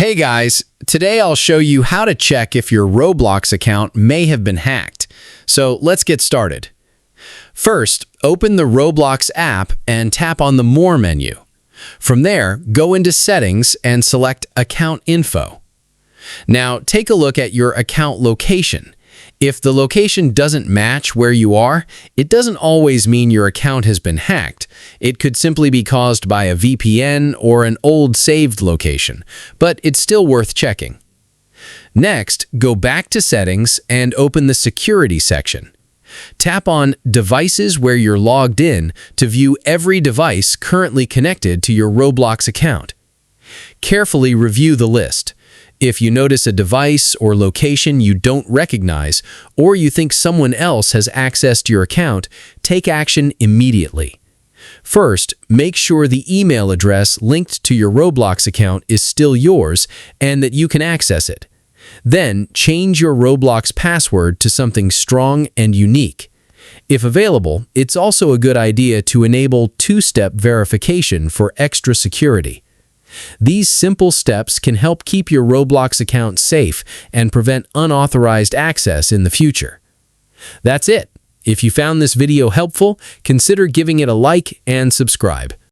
Hey guys, today I'll show you how to check if your Roblox account may have been hacked. So let's get started. First, open the Roblox app and tap on the More menu. From there, go into Settings and select Account Info. Now, take a look at your account location. If the location doesn't match where you are, it doesn't always mean your account has been hacked. It could simply be caused by a VPN or an old saved location, but it's still worth checking. Next, go back to Settings and open the Security section. Tap on Devices where you're logged in to view every device currently connected to your Roblox account. Carefully review the list. If you notice a device or location you don't recognize, or you think someone else has accessed your account, take action immediately. First, make sure the email address linked to your Roblox account is still yours and that you can access it. Then, change your Roblox password to something strong and unique. If available, it's also a good idea to enable two-step verification for extra security. These simple steps can help keep your Roblox account safe and prevent unauthorized access in the future. That's it. If you found this video helpful, consider giving it a like and subscribe.